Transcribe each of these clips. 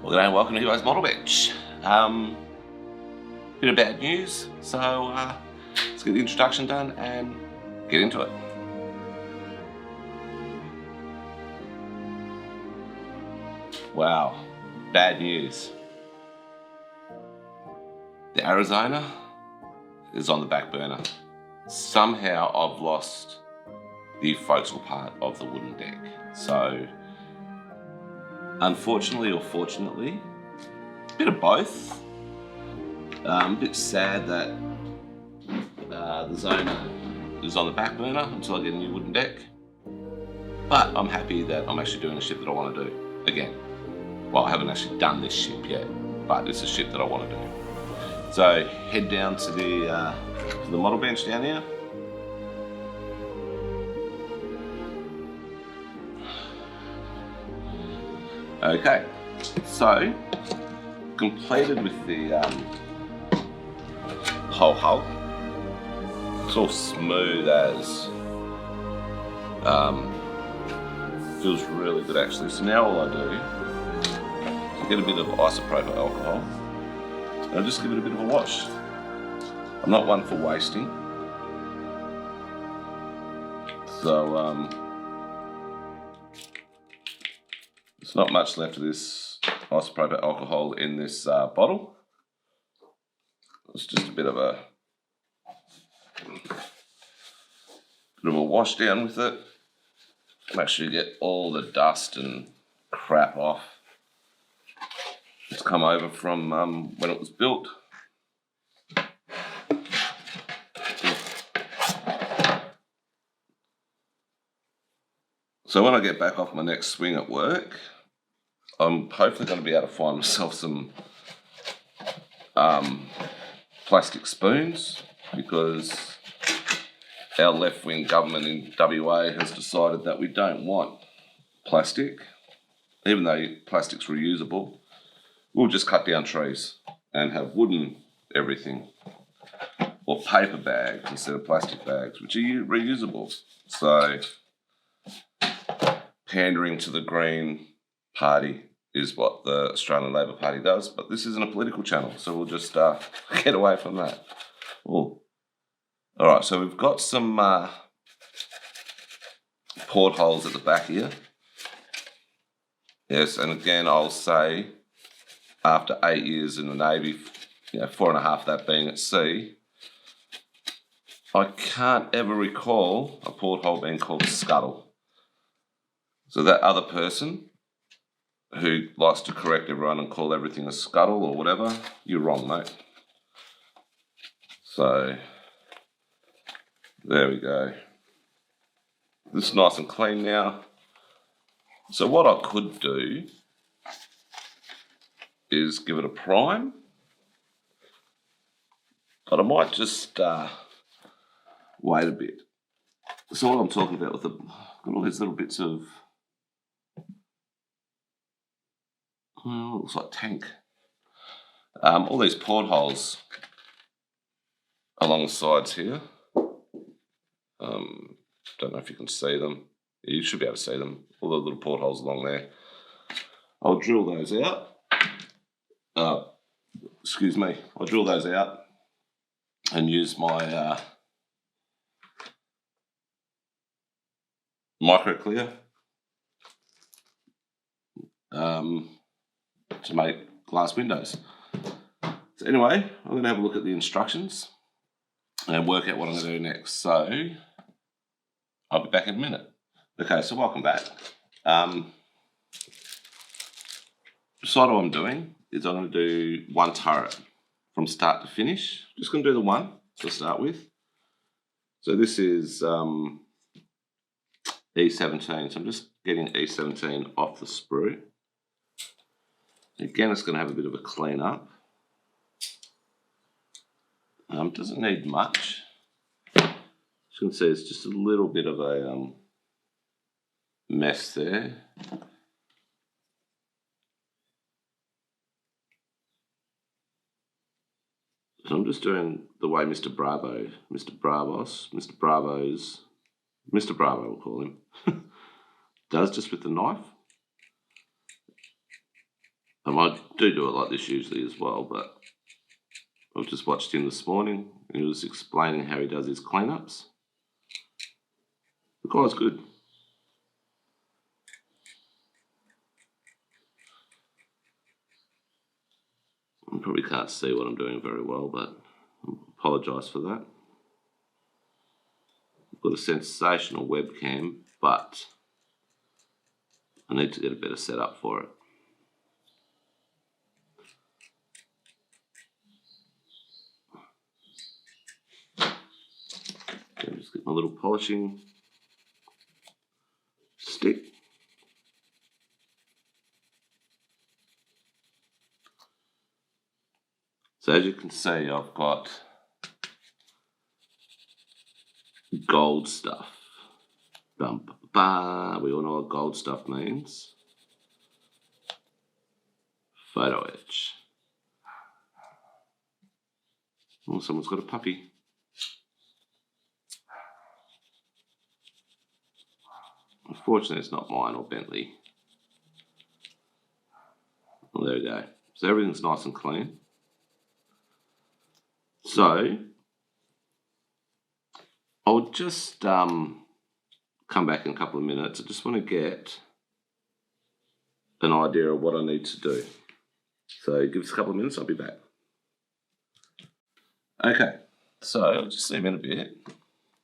Well, g'day and welcome to Heroes Model Bench. Bit of bad news, so let's get the introduction done and get into it. Wow, bad news. The Arizona is on the back burner. Somehow I've lost the forecastle part of the wooden deck. So, unfortunately or fortunately, a bit of both. A bit sad that the Zona is on the back burner until I get a new wooden deck. But I'm happy that I'm actually doing a ship that I want to do again. Well, I haven't actually done this ship yet, but it's a ship that I want to do. So head down to the model bench down here. Okay, so completed with the whole hull. It's all smooth as. Feels really good actually. So now all I do is get a bit of isopropyl alcohol and I'll just give it a bit of a wash. I'm not one for wasting. So there's not much left of this isopropyl alcohol in this bottle. It's just a bit of a wash down with it. Make sure you get all the dust and crap off. It's come over from when it was built. So when I get back off my next swing at work, I'm hopefully going to be able to find myself some plastic spoons, because our left-wing government in WA has decided that we don't want plastic. Even though plastic's reusable, we'll just cut down trees and have wooden everything, or paper bags instead of plastic bags, which are reusable. So pandering to the Green Party is what the Australian Labor Party does, but this isn't a political channel, so we'll just get away from that. Ooh. All right, so we've got some portholes at the back here. Yes, and again, I'll say, after 8 years in the Navy, 4.5 that being at sea, I can't ever recall a porthole being called a scuttle. So that other person who likes to correct everyone and call everything a scuttle or whatever, you're wrong, mate. So there we go. This is nice and clean now. So what I could do is give it a prime, but I might just wait a bit. So what I'm talking about with got all these little bits of, looks like tank. All these portholes along the sides here. Don't know if you can see them. You should be able to see them. All the little portholes along there. I'll drill those out. Excuse me. I'll drill those out and use my micro clear to make glass windows. So anyway, I'm going to have a look at the instructions and work out what I'm going to do next. So I'll be back in a minute. Okay, so welcome back. Decide what I'm doing is I'm going to do one turret from start to finish. Just going to do the one to start with. So this is E17. So I'm just getting E17 off the sprue. Again, it's going to have a bit of a clean up. Doesn't need much. As you can see, it's just a little bit of a mess there. So I'm just doing the way Mr. Bravo, Mr. Bravo we'll call him, does, just with the knife. I do it like this usually as well, but I've just watched him this morning and he was explaining how he does his cleanups. The guy's good. I probably can't see what I'm doing very well, but I apologise for that. I've got a sensational webcam, but I need to get a better setup for it. Okay, just get my little polishing stick. So as you can see, I've got gold stuff. We all know what gold stuff means. Photo etch. Oh, someone's got a puppy. Unfortunately, it's not mine or Bentley. Well, there we go. So everything's nice and clean. So I'll just come back in a couple of minutes. I just want to get an idea of what I need to do. So give us a couple of minutes, I'll be back. Okay, so I'll just zoom in a bit.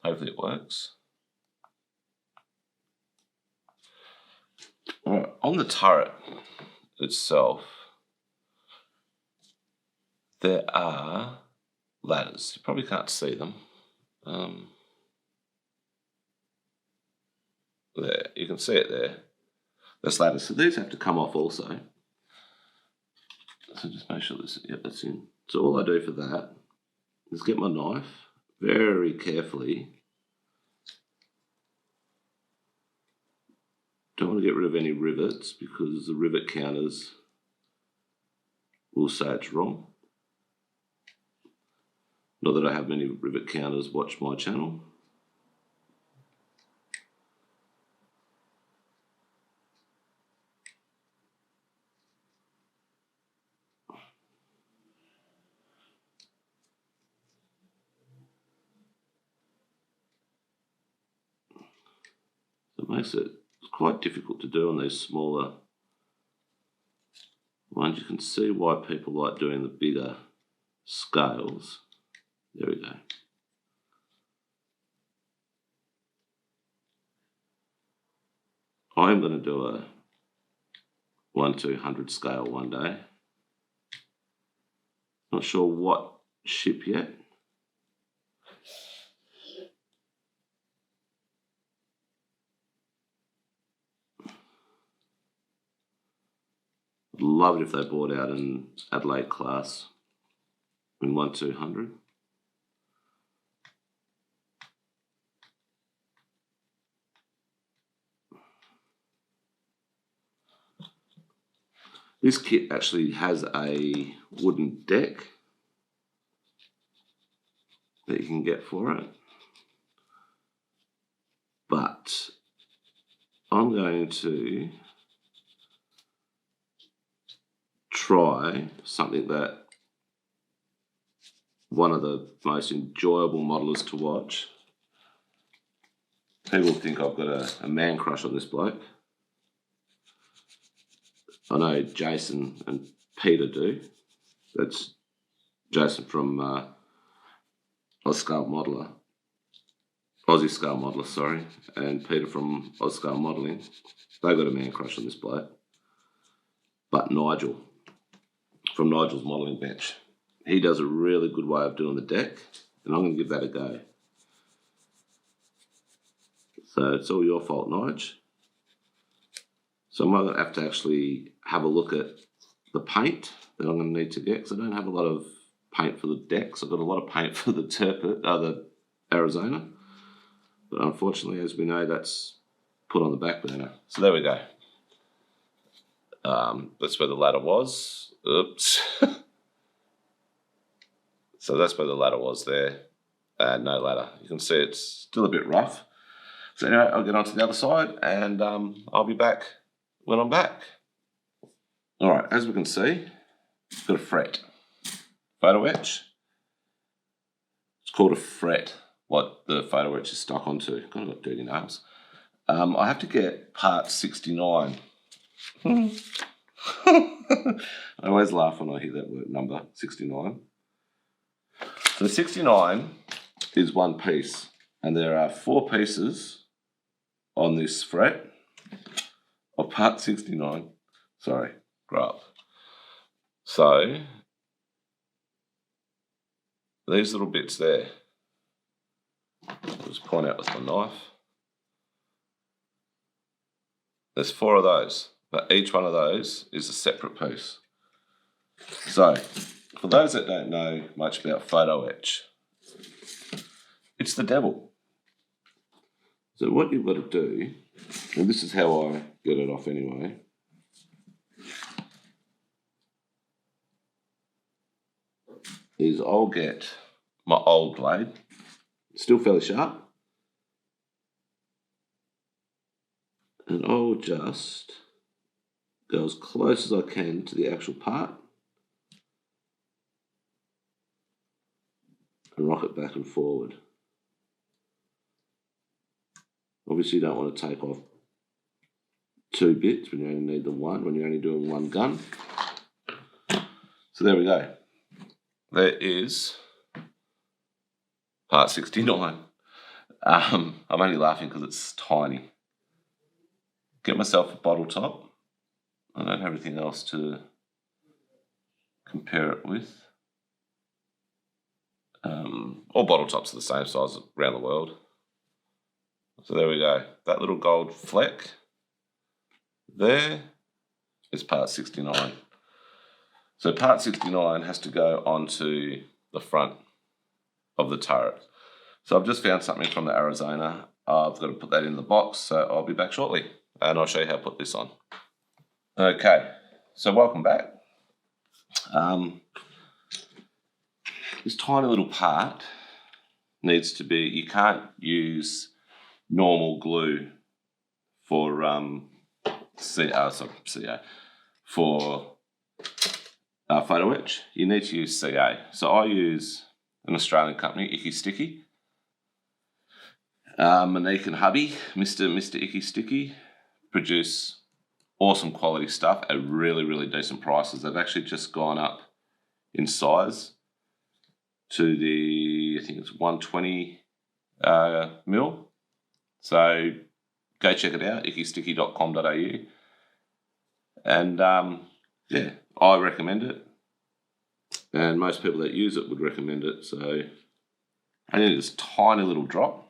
Hopefully it works. All right, on the turret itself, there are ladders. You probably can't see them. There, you can see it there. There's ladders. So these have to come off also. So just make sure this, yep, that's in. So all I do for that is get my knife very carefully. Don't want to get rid of any rivets because the rivet counters will say it's wrong. Not that I have many rivet counters watch my channel. It makes it quite difficult to do on these smaller ones. You can see why people like doing the bigger scales. There we go. I'm going to do a 1/200 scale one day. Not sure what ship yet. I'd love it if they brought out an Adelaide class in 1/200. This kit actually has a wooden deck that you can get for it. But I'm going to try something that one of the most enjoyable modelers to watch. People think I've got a man crush on this bloke. I know Jason and Peter do. That's Jason from Aussie Scale Modeler, sorry, and Peter from Aussie Scale Modelling. They got a man crush on this bloke. But Nigel, from Nigel's Modelling Bench, he does a really good way of doing the deck, and I'm going to give that a go. So it's all your fault, Nige. So I'm going to have to actually have a look at the paint that I'm going to need to get, because I don't have a lot of paint for the decks. I've got a lot of paint for the Turpitz, the Arizona, but unfortunately, as we know, that's put on the back burner. So there we go. That's where the ladder was. Oops. So that's where the ladder was there. No ladder. You can see it's still a bit rough. So anyway, I'll get onto the other side and I'll be back when I'm back. All right, as we can see, it's got a fret. Photo etch. It's called a fret, what the photo etch is stuck onto. God, I've got dirty nails. I have to get part 69. I always laugh when I hear that word number, 69. So 69 is one piece, and there are 4 pieces on this fret of part 69. Sorry, grow up. So these little bits there, I'll just point out with my knife. There's 4 of those, but each one of those is a separate piece. So, for those that don't know much about photo etch, it's the devil. So what you've got to do, and this is how I get it off anyway, is I'll get my old blade, still fairly sharp, and I'll just go as close as I can to the actual part and rock it back and forward. Obviously you don't want to take off 2 bits when you only need the one, when you're only doing one gun. So there we go. There is part 69. I'm only laughing because it's tiny. Get myself a bottle top. I don't have anything else to compare it with. All bottle tops are the same size around the world. So there we go. That little gold fleck there is part 69. So part 69 has to go onto the front of the turret. So I've just found something from the Arizona. I've got to put that in the box, so I'll be back shortly and I'll show you how to put this on. Okay, so welcome back. This tiny little part needs to be, you can't use normal glue for for photo etch. You need to use CA. So I use an Australian company, Icky Sticky. Monique and hubby, Mr. Icky Sticky, produce awesome quality stuff at really, really decent prices. They've actually just gone up in size to the, I think it's 120 mil. So go check it out, ickysticky.com.au. And yeah, I recommend it. And most people that use it would recommend it. So I need this tiny little drop.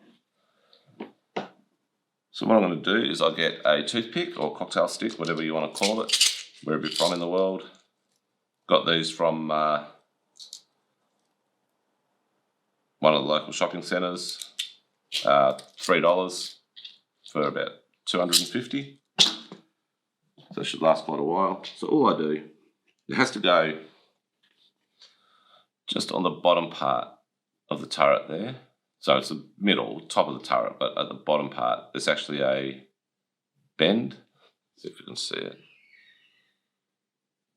So what I'm going to do is I'll get a toothpick or cocktail stick, whatever you want to call it, wherever you're from in the world. Got these from one of the local shopping centres. $3 for about 250. So it should last quite a while. So all I do, it has to go just on the bottom part of the turret there. So it's the middle, top of the turret, but at the bottom part, there's actually a bend. Let's see if you can see it.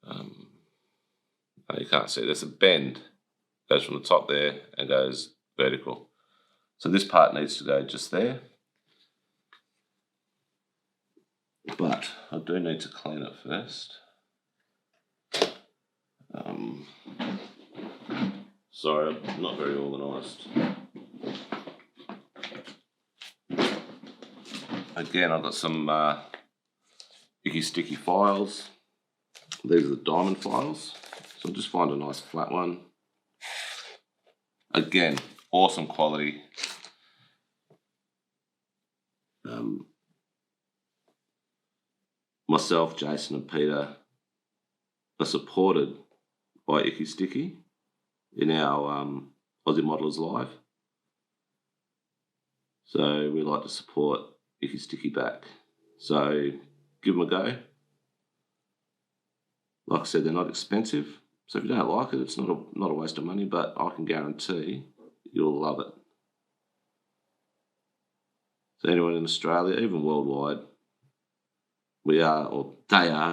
No, you can't see it. There's a bend. Goes from the top there and goes vertical. So this part needs to go just there. But I do need to clean it first. Sorry, I'm not very organised. Again, I've got some Icky Sticky files. These are the diamond files. So I'll just find a nice flat one. Again, awesome quality. Myself, Jason and Peter are supported by Icky Sticky in our Aussie Modelers Live. So we like to support Icky Sticky back. So give them a go. Like I said, they're not expensive. So if you don't like it, it's not a waste of money, but I can guarantee you'll love it. So anyone in Australia, even worldwide, they are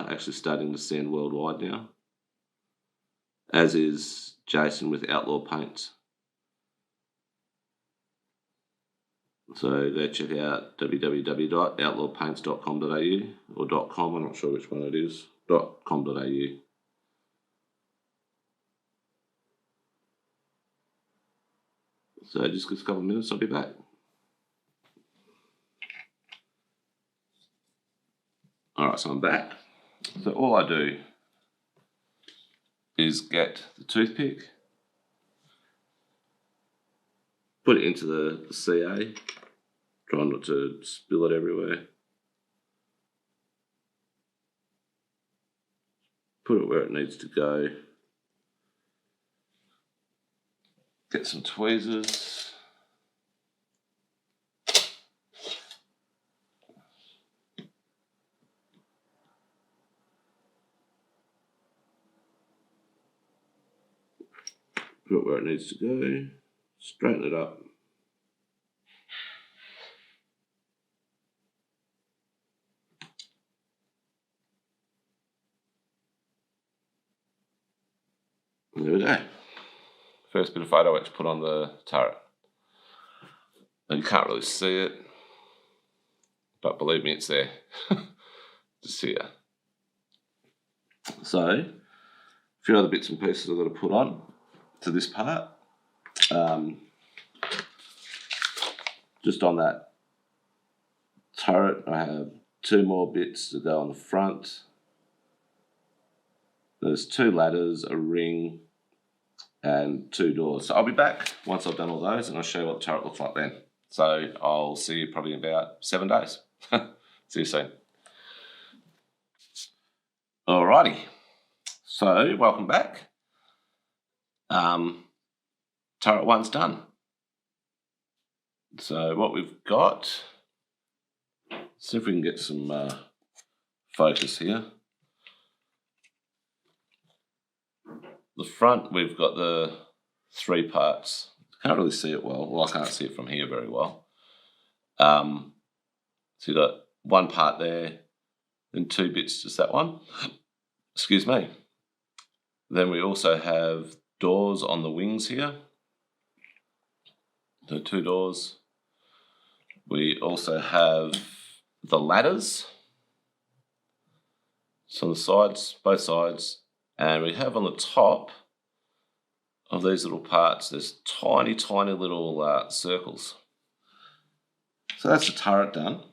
actually starting to send worldwide now, as is Jason with Outlaw Paints. So go check out www.outlawpaints.com.au or .com, I'm not sure which one it is, .com.au. So just give us a couple of minutes, I'll be back. Alright, so I'm back. So all I do is get the toothpick, put it into the CA, try not to spill it everywhere. Put it where it needs to go. Get some tweezers. Put it where it needs to go. Straighten it up. There we go. First bit of photo etch put on the turret. And you can't really see it, but believe me, it's there. Just here. So, a few other bits and pieces I've got to put on to this part. Just on that turret, I have 2 more bits to go on the front. There's 2 ladders, a ring, and 2 doors. So I'll be back once I've done all those and I'll show you what the turret looks like then. So I'll see you probably in about 7 days. See you soon. Alrighty, so welcome back. Turret 1's done. So what we've got, see if we can get some focus here. The front, we've got the 3 parts. Can't really see it well. Well, I can't see it from here very well. So you've got 1 part there, then 2 bits, just that one. Excuse me. Then we also have doors on the wings here. The 2 doors. We also have the ladders. So on the sides, both sides. And we have on the top of these little parts, there's tiny, tiny little circles. So that's the turret done,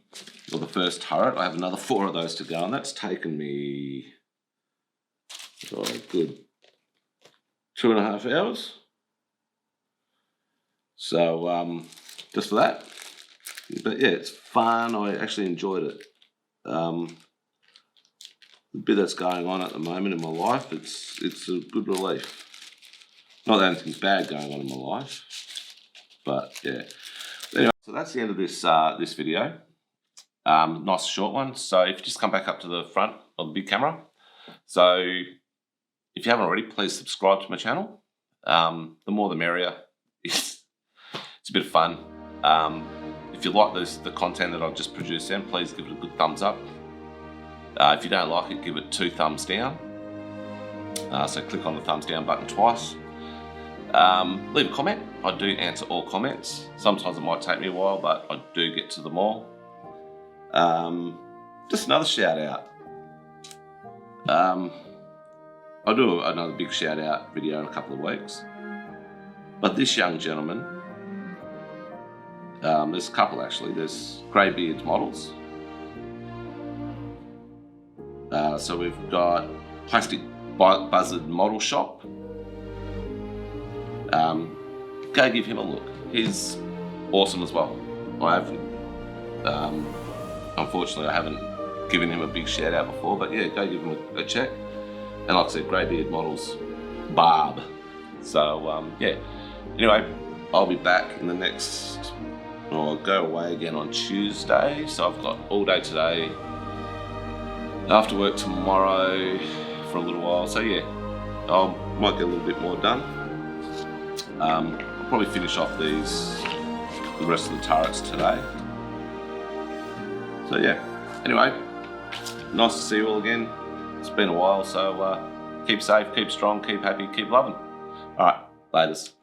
or the first turret. I have another 4 of those to go, and that's taken me a good 2.5 hours. So just for that. But yeah, it's fun. I actually enjoyed it. The bit that's going on at the moment in my life, it's a good relief. Not that anything's bad going on in my life, but yeah. Anyway, so that's the end of this this video. Nice short one. So if you just come back up to the front of the big camera. So if you haven't already, please subscribe to my channel. The more the merrier. It's a bit of fun. If you like the content that I've just produced, then please give it a good thumbs up. If you don't like it, give it 2 thumbs down. So click on the thumbs down button twice. Leave a comment. I do answer all comments. Sometimes it might take me a while, but I do get to them all. Just another shout out. I'll do another big shout out video in a couple of weeks. But this young gentleman, there's a couple actually, there's Greybeard's models. So we've got Plastic Buzzard Model Shop. Go give him a look. He's awesome as well. Unfortunately I haven't given him a big shout out before, but yeah, go give him a check. And like I said, Greybeard Models, Barb. So yeah, anyway, I'll be back in the next, I'll go away again on Tuesday. So I've got all day today, after work tomorrow for a little while. So yeah, I might get a little bit more done. I'll probably finish off the rest of the turrets today. So yeah, anyway, nice to see you all again. It's been a while, so keep safe, keep strong, keep happy, keep loving. All right, laters.